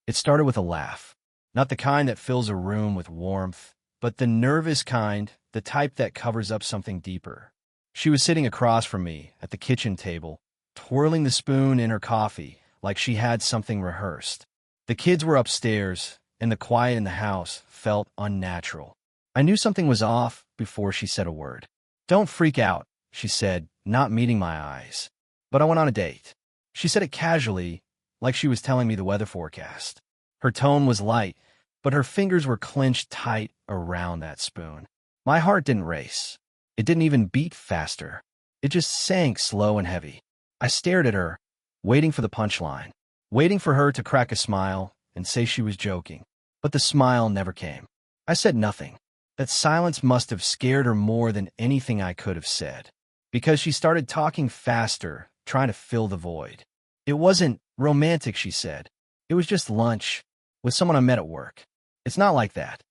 It started with a laugh. Not the kind that fills a room with warmth, but the nervous kind, the type that covers up something deeper. She was sitting across from me at the kitchen table, twirling the spoon in her coffee like she had something rehearsed. The kids were upstairs, and the quiet in the house felt unnatural. I knew something was off before she said a word. "Don't freak out," she said, not meeting my eyes. "But I went on a date." She said it casually, like she was telling me the weather forecast. Her tone was light, but her fingers were clenched tight around that spoon. My heart didn't race. It didn't even beat faster. It just sank slow and heavy. I stared at her, waiting for the punchline, waiting for her to crack a smile and say she was joking. But the smile never came. I said nothing. That silence must have scared her more than anything I could have said, because she started talking faster, trying to fill the void. "It wasn't romantic," she said. "It was just lunch with someone I met at work." "It's not like that."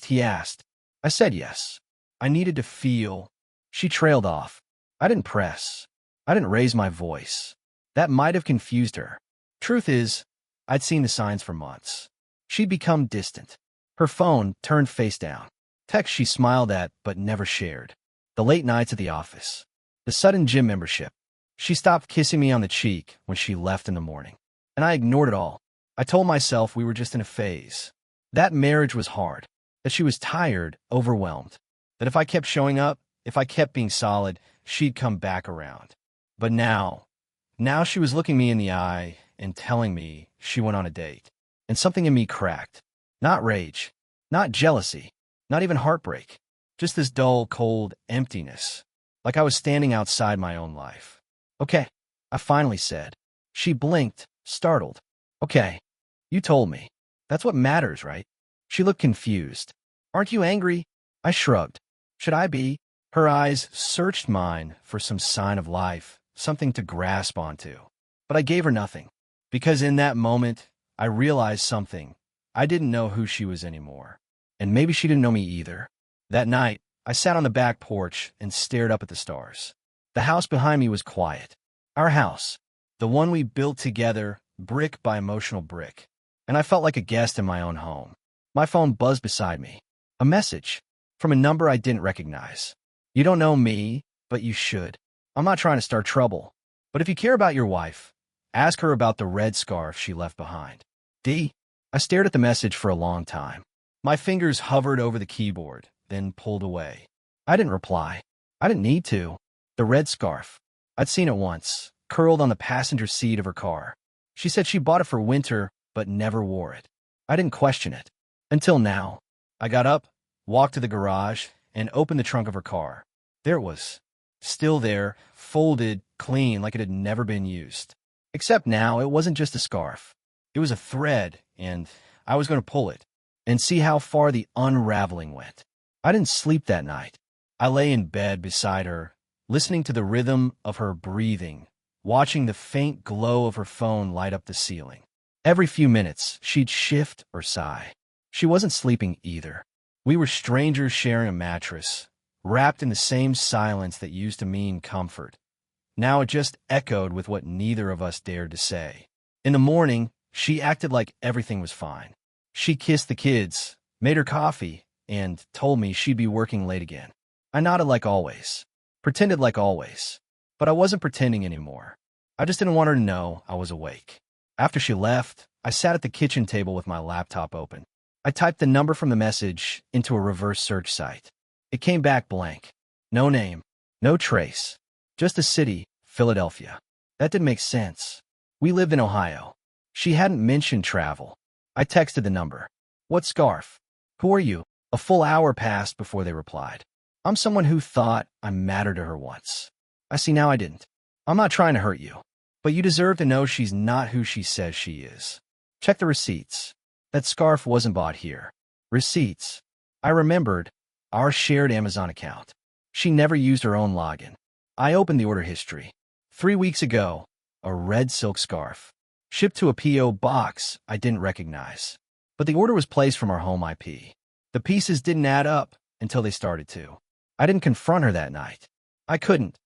He asked. I said yes. I needed to feel. She trailed off. I didn't press. I didn't raise my voice. That might have confused her. Truth is, I'd seen the signs for months. She'd become distant. Her phone turned face down. Texts she smiled at but never shared. The late nights at the office. The sudden gym membership. She stopped kissing me on the cheek when she left in the morning. And I ignored it all. I told myself we were just in a phase. That marriage was hard. That she was tired, overwhelmed. That if I kept showing up, if I kept being solid, she'd come back around. But now she was looking me in the eye and telling me she went on a date. And something in me cracked. Not rage. Not jealousy. Not even heartbreak. Just this dull, cold emptiness. Like I was standing outside my own life. "Okay," I finally said. She blinked, startled. "Okay. You told me. That's what matters, right?" She looked confused. "Aren't you angry?" I shrugged. "Should I be?" Her eyes searched mine for some sign of life, something to grasp onto. But I gave her nothing. Because in that moment, I realized something. I didn't know who she was anymore. And maybe she didn't know me either. That night, I sat on the back porch and stared up at the stars. The house behind me was quiet. Our house. The one we built together, brick by emotional brick. And I felt like a guest in my own home. My phone buzzed beside me. A message. From a number I didn't recognize. "You don't know me, but you should. I'm not trying to start trouble. But if you care about your wife, ask her about the red scarf she left behind. D." I stared at the message for a long time. My fingers hovered over the keyboard, then pulled away. I didn't reply. I didn't need to. The red scarf. I'd seen it once, curled on the passenger seat of her car. She said she bought it for winter, but never wore it. I didn't question it. Until now. I got up, walked to the garage, and opened the trunk of her car. There it was. Still there, folded, clean, like it had never been used. Except now, it wasn't just a scarf. It was a thread, and I was going to pull it and see how far the unraveling went. I didn't sleep that night. I lay in bed beside her, listening to the rhythm of her breathing, watching the faint glow of her phone light up the ceiling. Every few minutes, she'd shift or sigh. She wasn't sleeping either. We were strangers sharing a mattress, wrapped in the same silence that used to mean comfort. Now it just echoed with what neither of us dared to say. In the morning, she acted like everything was fine. She kissed the kids, made her coffee, and told me she'd be working late again. I nodded like always, pretended like always, but I wasn't pretending anymore. I just didn't want her to know I was awake. After she left, I sat at the kitchen table with my laptop open. I typed the number from the message into a reverse search site. It came back blank. No name, no trace, just a city, Philadelphia. That didn't make sense. We lived in Ohio. She hadn't mentioned travel. I texted the number. "What scarf? Who are you?" A full hour passed before they replied. I'm someone who thought I mattered to her once. I see now I didn't. I'm not trying to hurt you, but you deserve to know she's not who she says she is. Check the receipts. That scarf wasn't bought here. Receipts. I remembered our shared Amazon account. She never used her own login. I opened the order history. 3 weeks ago, a red silk scarf. Shipped to a P.O. box I didn't recognize. But the order was placed from our home IP. The pieces didn't add up until they started to. I didn't confront her that night. I couldn't.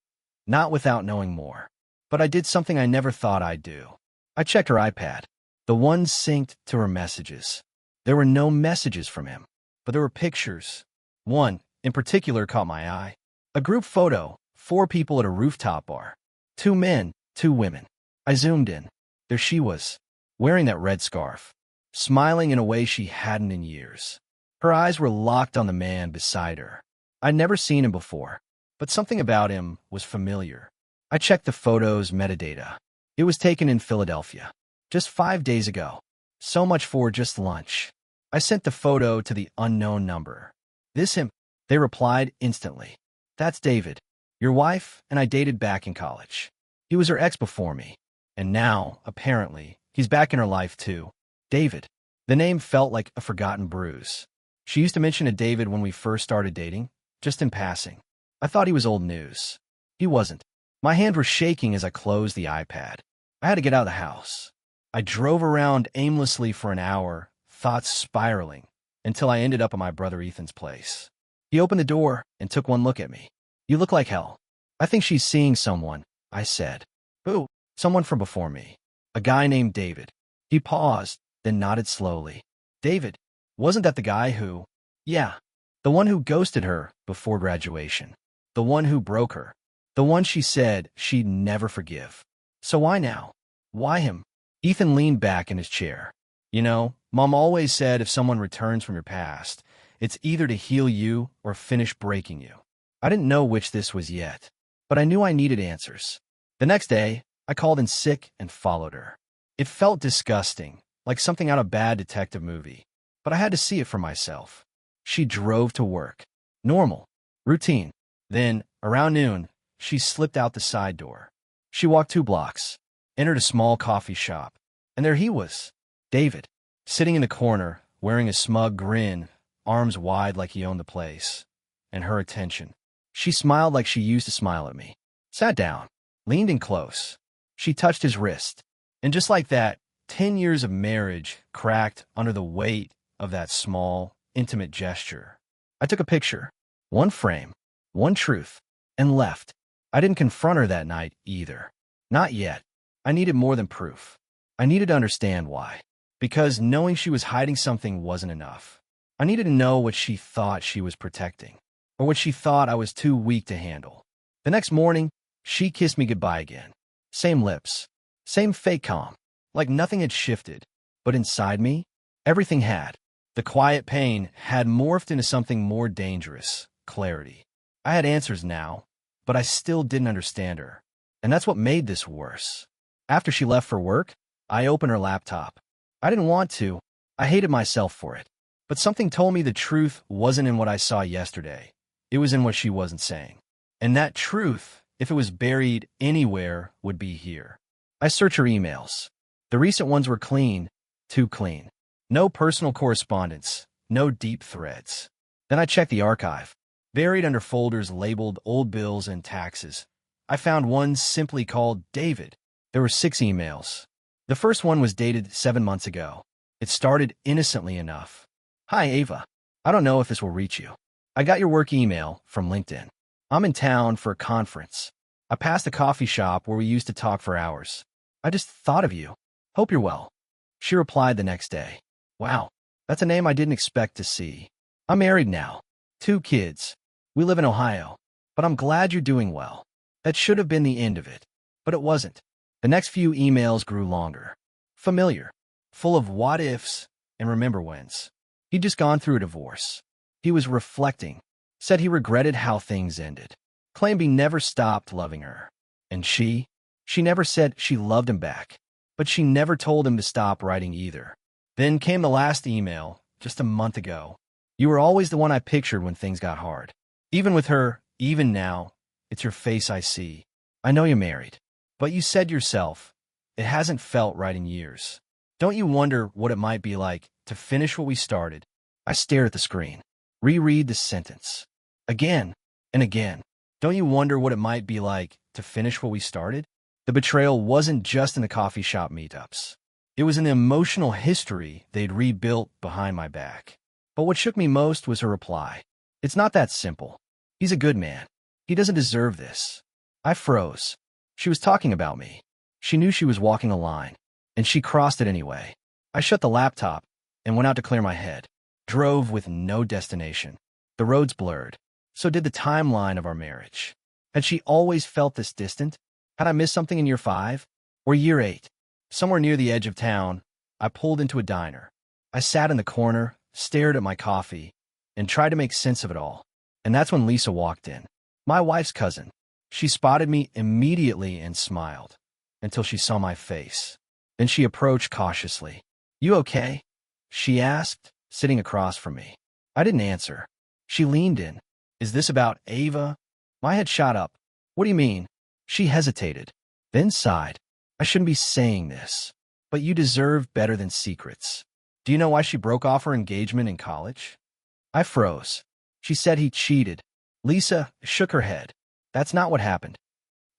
Not without knowing more. But I did something I never thought I'd do. I checked her iPad. The one synced to her messages. There were no messages from him, but there were pictures. One, in particular, caught my eye. A group photo, 4 people at a rooftop bar. 2 men, 2 women. I zoomed in. There she was, wearing that red scarf, smiling in a way she hadn't in years. Her eyes were locked on the man beside her. I'd never seen him before, but something about him was familiar. I checked the photo's metadata. It was taken in Philadelphia, just 5 days ago. So much for just lunch. I sent the photo to the unknown number. This him? They replied instantly. That's David. Your wife and I dated back in college. He was her ex before me. And now, apparently, he's back in her life too. David. The name felt like a forgotten bruise. She used to mention a David when we first started dating, just in passing. I thought he was old news. He wasn't. My hands were shaking as I closed the iPad. I had to get out of the house. I drove around aimlessly for an hour, thoughts spiraling, until I ended up at my brother Ethan's place. He opened the door and took one look at me. You look like hell. I think she's seeing someone, I said. Who? Someone from before me. A guy named David. He paused, then nodded slowly. David, wasn't that the guy who... Yeah, the one who ghosted her before graduation. The one who broke her. The one she said she'd never forgive. So why now? Why him? Ethan leaned back in his chair. You know, Mom always said if someone returns from your past, it's either to heal you or finish breaking you. I didn't know which this was yet, but I knew I needed answers. The next day, I called in sick and followed her. It felt disgusting, like something out of a bad detective movie, but I had to see it for myself. She drove to work. Normal. Routine. Then, around noon, she slipped out the side door. She walked 2 blocks, entered a small coffee shop, and there he was, David, sitting in the corner, wearing a smug grin, arms wide like he owned the place, and her attention. She smiled like she used to smile at me, sat down, leaned in close. She touched his wrist, and just like that, 10 years of marriage cracked under the weight of that small, intimate gesture. I took a picture, one frame, one truth, and left. I didn't confront her that night either. Not yet. I needed more than proof. I needed to understand why. Because knowing she was hiding something wasn't enough. I needed to know what she thought she was protecting, or what she thought I was too weak to handle. The next morning, she kissed me goodbye again. Same lips, same fake calm, like nothing had shifted. But inside me, everything had. The quiet pain had morphed into something more dangerous, clarity. I had answers now, but I still didn't understand her. And that's what made this worse. After she left for work, I opened her laptop. I didn't want to. I hated myself for it. But something told me the truth wasn't in what I saw yesterday. It was in what she wasn't saying. And that truth, if it was buried anywhere, would be here. I searched her emails. The recent ones were clean, too clean. No personal correspondence, no deep threads. Then I checked the archive. Buried under folders labeled old bills and taxes, I found one simply called David. There were 6 emails. The first one was dated 7 months ago. It started innocently enough. Hi, Ava. I don't know if this will reach you. I got your work email from LinkedIn. I'm in town for a conference. I passed a coffee shop where we used to talk for hours. I just thought of you. Hope you're well. She replied the next day. Wow, that's a name I didn't expect to see. I'm married now. 2 kids. We live in Ohio. But I'm glad you're doing well. That should have been the end of it. But it wasn't. The next few emails grew longer. Familiar. Full of what-ifs and remember-whens. He'd just gone through a divorce. He was reflecting. Said he regretted how things ended. Claimed he never stopped loving her. And she never said she loved him back. But she never told him to stop writing either. Then came the last email, just a month ago. You were always the one I pictured when things got hard. Even with her, even now, it's your face I see. I know you're married. But you said yourself, it hasn't felt right in years. Don't you wonder what it might be like to finish what we started? I stared at the screen. Reread the sentence. Again and again. Don't you wonder what it might be like to finish what we started? The betrayal wasn't just in the coffee shop meetups. It was in the emotional history they'd rebuilt behind my back. But what shook me most was her reply. It's not that simple. He's a good man. He doesn't deserve this. I froze. She was talking about me. She knew she was walking a line. and she crossed it anyway. I shut the laptop and went out to clear my head. Drove with no destination. The roads blurred. So did the timeline of our marriage. Had she always felt this distant? Had I missed something in year 5? Or year 8? Somewhere near the edge of town, I pulled into a diner. I sat in the corner, stared at my coffee, and tried to make sense of it all. And that's when Lisa walked in. My wife's cousin. She spotted me immediately and smiled, until she saw my face. Then she approached cautiously. "You okay?" she asked, sitting across from me. I didn't answer. She leaned in. "Is this about Ava?" My head shot up. "What do you mean?" She hesitated, then sighed. "I shouldn't be saying this, but you deserve better than secrets. Do you know why she broke off her engagement in college?" I froze. She said he cheated. Lisa shook her head. "That's not what happened."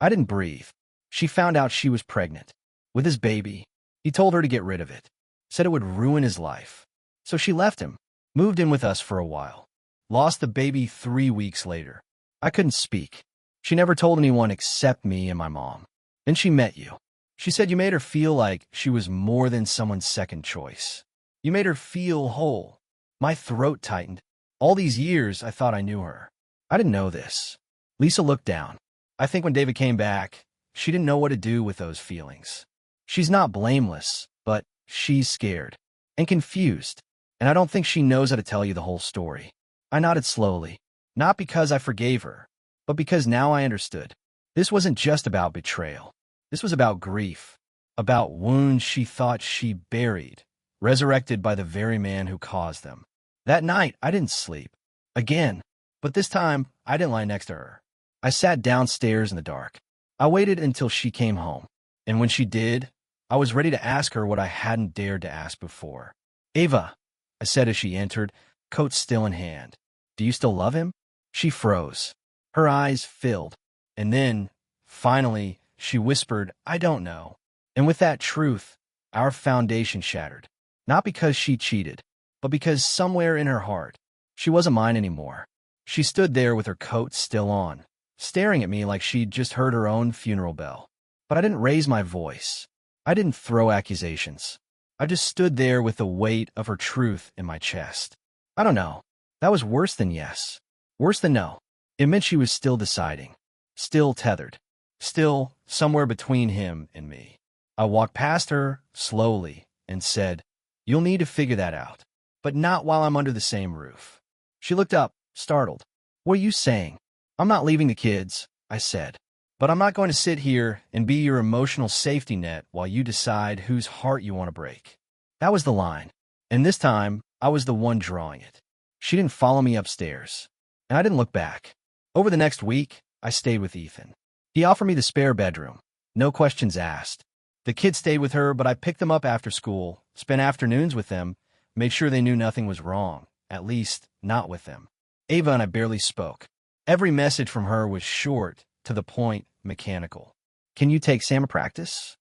I didn't breathe. She found out she was pregnant. With his baby. He told her to get rid of it. Said it would ruin his life. So she left him. Moved in with us for a while. Lost the baby 3 weeks later. I couldn't speak. She never told anyone except me and my mom. Then she met you. She said you made her feel like she was more than someone's second choice. You made her feel whole. My throat tightened. All these years, I thought I knew her. I didn't know this. Lisa looked down. I think when David came back, she didn't know what to do with those feelings. She's not blameless, but she's scared and confused, and I don't think she knows how to tell you the whole story. I nodded slowly, not because I forgave her, but because now I understood. This wasn't just about betrayal. This was about grief, about wounds she thought she buried, resurrected by the very man who caused them. That night, I didn't sleep. Again, but this time, I didn't lie next to her. I sat downstairs in the dark. I waited until she came home, and when she did, I was ready to ask her what I hadn't dared to ask before. "Ava," I said as she entered, coat still in hand. "Do you still love him?" She froze. Her eyes filled. And then, finally, she whispered, "I don't know." And with that truth, our foundation shattered. Not because she cheated, but because somewhere in her heart, she wasn't mine anymore. She stood there with her coat still on, staring at me like she'd just heard her own funeral bell. But I didn't raise my voice. I didn't throw accusations. I just stood there with the weight of her truth in my chest. I don't know. That was worse than yes. Worse than no. It meant she was still deciding. Still tethered. Still somewhere between him and me. I walked past her, slowly, and said, "You'll need to figure that out. But not while I'm under the same roof." She looked up, startled. "What are you saying?" "I'm not leaving the kids," I said. "But I'm not going to sit here and be your emotional safety net while you decide whose heart you want to break." That was the line. And this time, I was the one drawing it. She didn't follow me upstairs. And I didn't look back. Over the next week, I stayed with Ethan. He offered me the spare bedroom. No questions asked. The kids stayed with her, but I picked them up after school, spent afternoons with them, made sure they knew nothing was wrong, at least not with them. Ava and I barely spoke. Every message from her was short, to the point, mechanical. "Can you take Sam to practice?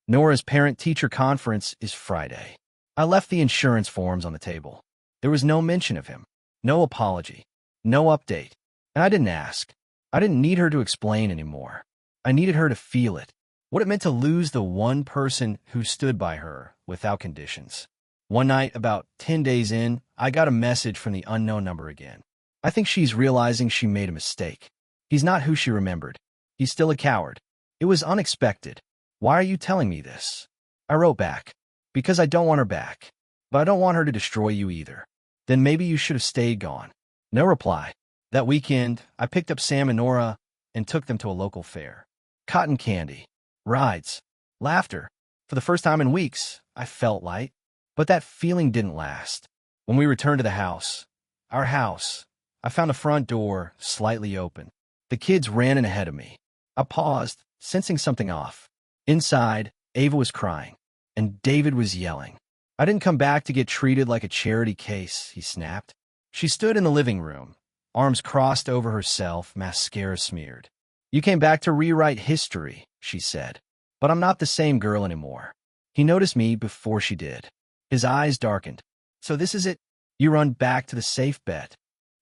Nora's parent-teacher conference is Friday." I left the insurance forms on the table. There was no mention of him, no apology, no update, and I didn't ask. I didn't need her to explain anymore. I needed her to feel it, what it meant to lose the one person who stood by her without conditions. One night, about 10 days in, I got a message from the unknown number again. "I think she's realizing she made a mistake. He's not who she remembered. He's still a coward. It was unexpected. Why are you telling me this?" I wrote back, "Because I don't want her back. But I don't want her to destroy you either." "Then maybe you should have stayed gone." No reply. That weekend, I picked up Sam and Nora and took them to a local fair. Cotton candy, rides, laughter. For the first time in weeks, I felt light. But that feeling didn't last. When we returned to the house, our house, I found the front door slightly open. The kids ran in ahead of me. I paused, sensing something off. Inside, Ava was crying, and David was yelling. "I didn't come back to get treated like a charity case," he snapped. She stood in the living room, arms crossed over herself, mascara smeared. "You came back to rewrite history," she said. "But I'm not the same girl anymore." He noticed me before she did. His eyes darkened. "So this is it? You run back to the safe bet?"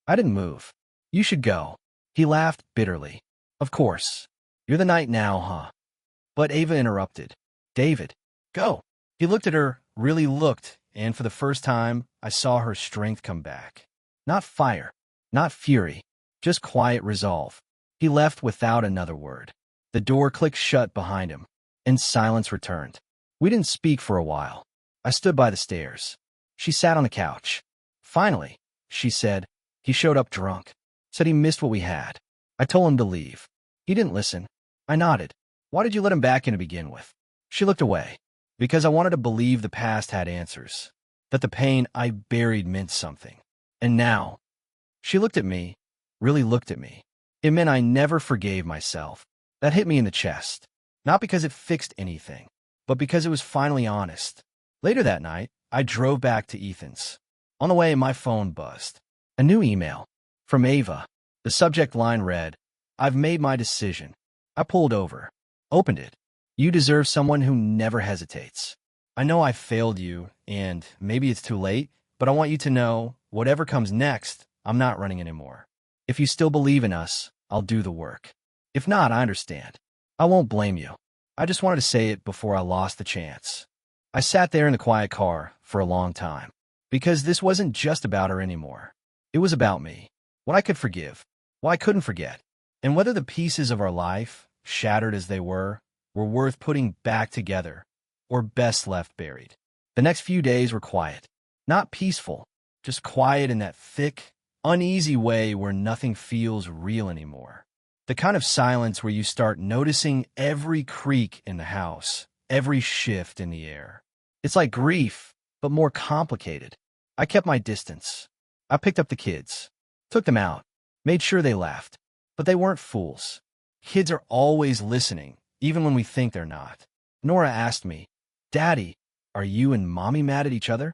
I didn't move. "You should go." He laughed bitterly. "Of course. You're the knight now, huh?" But Ava interrupted. "David, go. He looked at her, really looked, and for the first time, I saw her strength come back. Not fire, not fury, just quiet resolve. He left without another word. The door clicked shut behind him, and silence returned. We didn't speak for a while. I stood by the stairs. She sat on the couch. Finally, she said, he showed up drunk. Said he missed what we had. I told him to leave. He didn't listen. I nodded. Why did you let him back in to begin with? She looked away. Because I wanted to believe the past had answers. That the pain I buried meant something. And now, she looked at me, really looked at me. It meant I never forgave myself. That hit me in the chest. Not because it fixed anything, but because it was finally honest. Later that night, I drove back to Ethan's. On the way, my phone buzzed. A new email. From Ava. The subject line read, "I've made my decision." I pulled over. Opened it. "You deserve someone who never hesitates. I know I failed you, and maybe it's too late, but I want you to know, whatever comes next, I'm not running anymore. If you still believe in us, I'll do the work. If not, I understand. I won't blame you. I just wanted to say it before I lost the chance." I sat there in the quiet car for a long time, because this wasn't just about her anymore. It was about me, what I could forgive, what I couldn't forget, and whether the pieces of our life, shattered as they were worth putting back together, or best left buried. The next few days were quiet. Not peaceful, just quiet in that thick, uneasy way where nothing feels real anymore. The kind of silence where you start noticing every creak in the house, every shift in the air. It's like grief, but more complicated. I kept my distance. I picked up the kids, took them out, made sure they laughed. But they weren't fools. Kids are always listening, even when we think they're not. Nora asked me, "Daddy, are you and Mommy mad at each other?"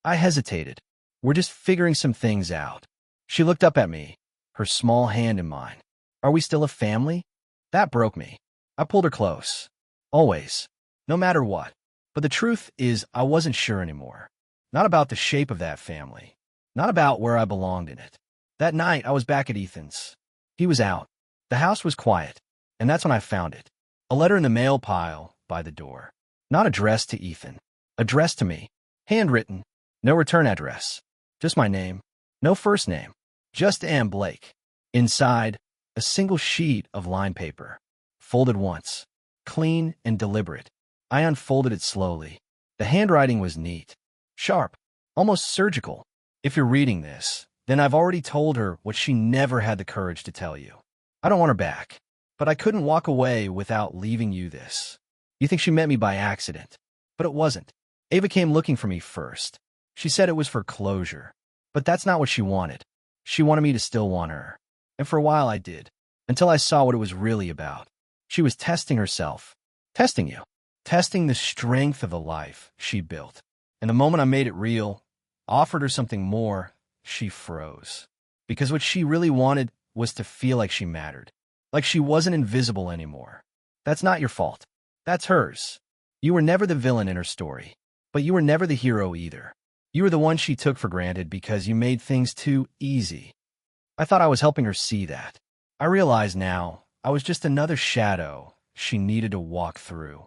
I hesitated. "We're just figuring some things out." She looked up at me, her small hand in mine. "Are we still a family?" That broke me. I pulled her close. Always. No matter what. But the truth is, I wasn't sure anymore. Not about the shape of that family. Not about where I belonged in it. That night, I was back at Ethan's. He was out. The house was quiet. And that's when I found it. A letter in the mail pile by the door. Not addressed to Ethan. Addressed to me. Handwritten. No return address. Just my name. No first name. Just Ann Blake. Inside, a single sheet of line paper. Folded once. Clean and deliberate. I unfolded it slowly. The handwriting was neat. Sharp. Almost surgical. If you're reading this, then I've already told her what she never had the courage to tell you. I don't want her back. But I couldn't walk away without leaving you this. You think she met me by accident. But it wasn't. Ava came looking for me first. She said it was for closure. But that's not what she wanted. She wanted me to still want her. And for a while I did. Until I saw what it was really about. She was testing herself. Testing you. Testing the strength of the life she built. And the moment I made it real, offered her something more, she froze. Because what she really wanted was to feel like she mattered. Like she wasn't invisible anymore. That's not your fault. That's hers. You were never the villain in her story. But you were never the hero either. You were the one she took for granted because you made things too easy. I thought I was helping her see that. I realize now I was just another shadow she needed to walk through.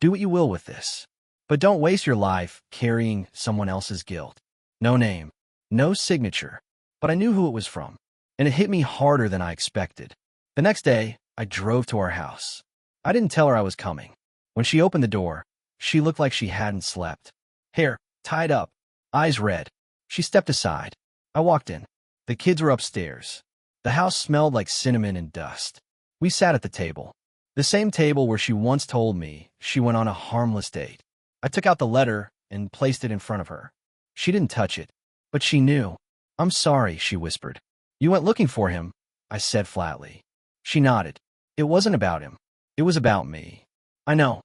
Do what you will with this. But don't waste your life carrying someone else's guilt. No name. No signature. But I knew who it was from. And it hit me harder than I expected. The next day, I drove to our house. I didn't tell her I was coming. When she opened the door, she looked like she hadn't slept. Hair tied up, eyes red. She stepped aside. I walked in. The kids were upstairs. The house smelled like cinnamon and dust. We sat at the table. The same table where she once told me she went on a harmless date. I took out the letter and placed it in front of her. She didn't touch it, but she knew. "I'm sorry," she whispered. "You went looking for him," I said flatly. She nodded. "It wasn't about him. It was about me." "I know,"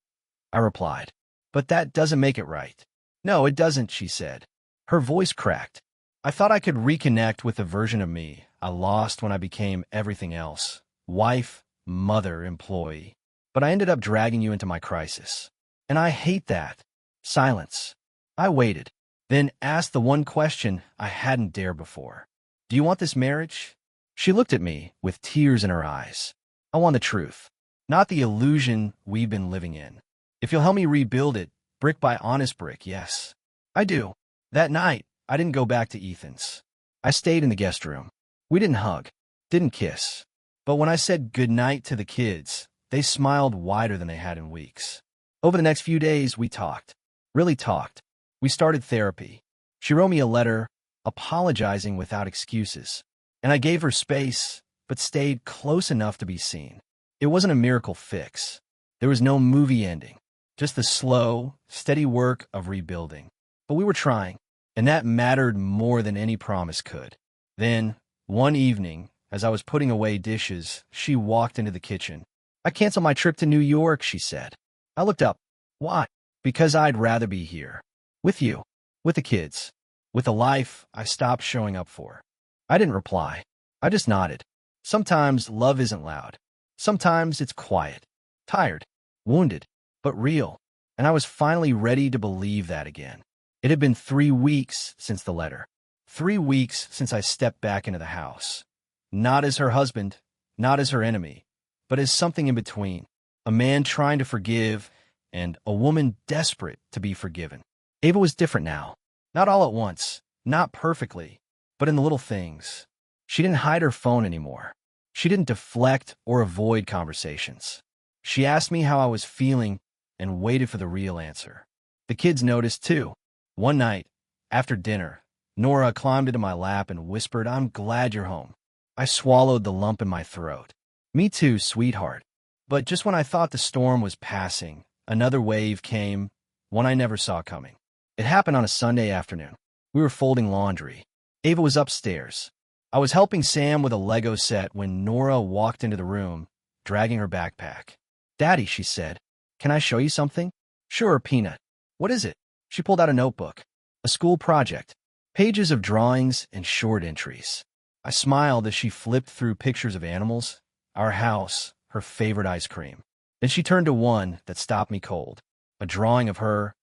I replied. "But that doesn't make it right." "No, it doesn't," she said. Her voice cracked. I thought I could reconnect with the version of me I lost when I became everything else. Wife, mother, employee. But I ended up dragging you into my crisis. And I hate that. Silence. I waited, then asked the one question I hadn't dared before. "Do you want this marriage?" She looked at me with tears in her eyes. "I want the truth, not the illusion we've been living in. If you'll help me rebuild it, Brick by honest brick, yes. I do. That night, I didn't go back to Ethan's. I stayed in the guest room. We didn't hug, didn't kiss. But when I said goodnight to the kids, they smiled wider than they had in weeks. Over the next few days, we talked. Really talked. We started therapy. She wrote me a letter, apologizing without excuses. And I gave her space, but stayed close enough to be seen. It wasn't a miracle fix. There was no movie ending, just the slow, steady work of rebuilding. But we were trying, and that mattered more than any promise could. Then, one evening, as I was putting away dishes, she walked into the kitchen. "I canceled my trip to New York," she said. I looked up. "Why?" "Because I'd rather be here. With you. With the kids. With the life I stopped showing up for." I didn't reply. I just nodded. Sometimes love isn't loud. Sometimes it's quiet. Tired. Wounded. But real. And I was finally ready to believe that again. It had been 3 weeks since the letter. 3 weeks since I stepped back into the house. Not as her husband, not as her enemy, but as something in between. A man trying to forgive and a woman desperate to be forgiven. Ava was different now. Not all at once, not perfectly, but in the little things. She didn't hide her phone anymore. She didn't deflect or avoid conversations. She asked me how I was feeling and waited for the real answer. The kids noticed too. One night, after dinner, Nora climbed into my lap and whispered, "I'm glad you're home." I swallowed the lump in my throat. "Me too, sweetheart." But just when I thought the storm was passing, another wave came, one I never saw coming. It happened on a Sunday afternoon. We were folding laundry. Ava was upstairs. I was helping Sam with a Lego set when Nora walked into the room, dragging her backpack. "Daddy," she said, "can I show you something?" "Sure, Peanut." "What is it?" She pulled out a notebook. A school project. Pages of drawings and short entries. I smiled as she flipped through pictures of animals, our house, her favorite ice cream. Then she turned to one that stopped me cold. A drawing of her,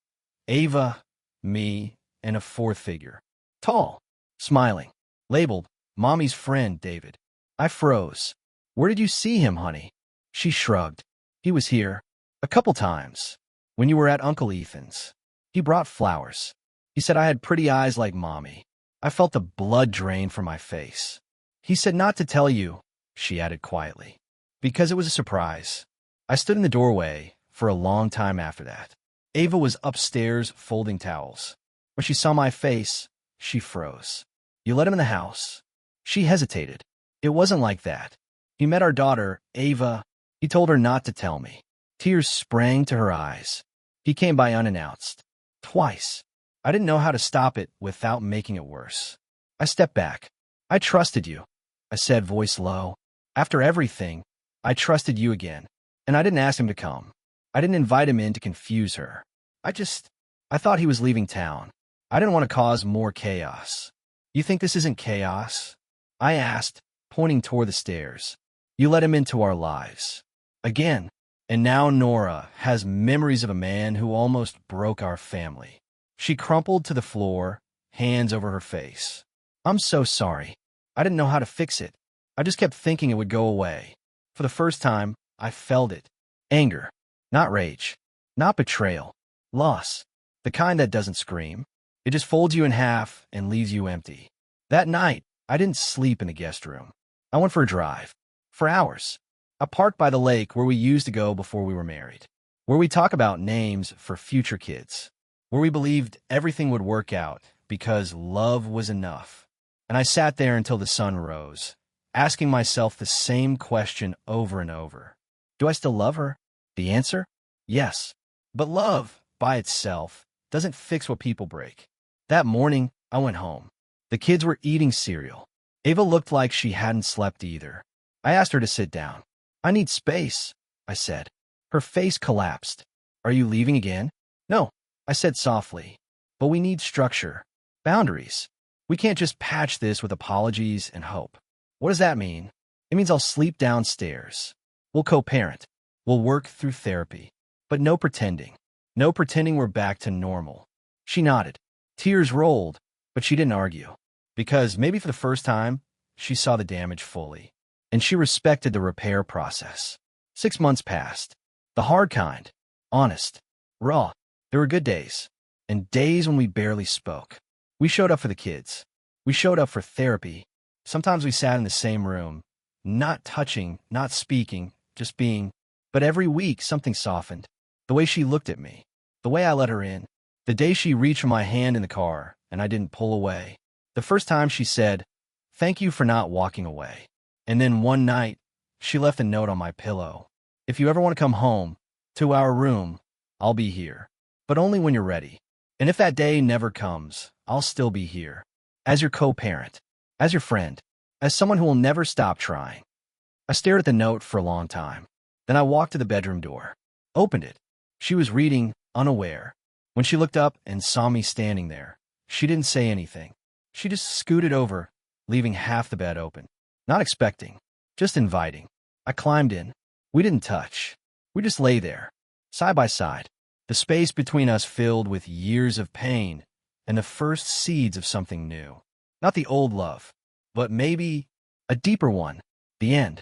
Ava, me, and a fourth figure. Tall, smiling, labeled, "Mommy's friend, David." I froze. "Where did you see him, honey?" She shrugged. "He was here. A couple times. When you were at Uncle Ethan's. He brought flowers. He said I had pretty eyes like Mommy." I felt the blood drain from my face. "He said not to tell you," she added quietly, "because it was a surprise." I stood in the doorway for a long time after that. Ava was upstairs folding towels. When she saw my face, she froze. "You let him in the house?" She hesitated. "It wasn't like that. He met our daughter, Ava. He told her not to tell me." Tears sprang to her eyes. "He came by unannounced. Twice. I didn't know how to stop it without making it worse." I stepped back. "I trusted you," I said, voice low. "After everything, I trusted you again. And I didn't ask him to come. I didn't invite him in to confuse her. I thought he was leaving town. I didn't want to cause more chaos." "You think this isn't chaos?" I asked, pointing toward the stairs. "You let him into our lives. Again. And now Nora has memories of a man who almost broke our family." She crumpled to the floor, hands over her face. "I'm so sorry. I didn't know how to fix it. I just kept thinking it would go away." For the first time, I felt it. Anger. Not rage. Not betrayal. Loss. The kind that doesn't scream. It just folds you in half and leaves you empty. That night, I didn't sleep in the guest room. I went for a drive. For hours. I parked by the lake where we used to go before we were married. Where we talk about names for future kids. Where we believed everything would work out because love was enough. And I sat there until the sun rose, asking myself the same question over and over. Do I still love her? The answer? Yes. But love, by itself, doesn't fix what people break. That morning, I went home. The kids were eating cereal. Ava looked like she hadn't slept either. I asked her to sit down. "I need space," I said. Her face collapsed. "Are you leaving again?" "No," I said softly. "But we need structure. Boundaries. We can't just patch this with apologies and hope." "What does that mean?" "It means I'll sleep downstairs. We'll co-parent. We'll work through therapy. But no pretending. No pretending we're back to normal." She nodded. Tears rolled, but she didn't argue. Because maybe for the first time, she saw the damage fully. And she respected the repair process. 6 months passed. The hard kind. Honest. Raw. There were good days, and days when we barely spoke. We showed up for the kids. We showed up for therapy. Sometimes we sat in the same room, not touching, not speaking, just being. But every week, something softened. The way she looked at me, the way I let her in, the day she reached for my hand in the car and I didn't pull away. The first time she said, "Thank you for not walking away." And then one night, she left a note on my pillow. "If you ever want to come home, to our room, I'll be here. But only when you're ready. And if that day never comes, I'll still be here. As your co-parent, as your friend, as someone who will never stop trying." I stared at the note for a long time. Then I walked to the bedroom door, opened it. She was reading, unaware. When she looked up and saw me standing there, she didn't say anything. She just scooted over, leaving half the bed open. Not expecting, just inviting. I climbed in. We didn't touch. We just lay there, side by side. The space between us filled with years of pain and the first seeds of something new. Not the old love, but maybe a deeper one. The end.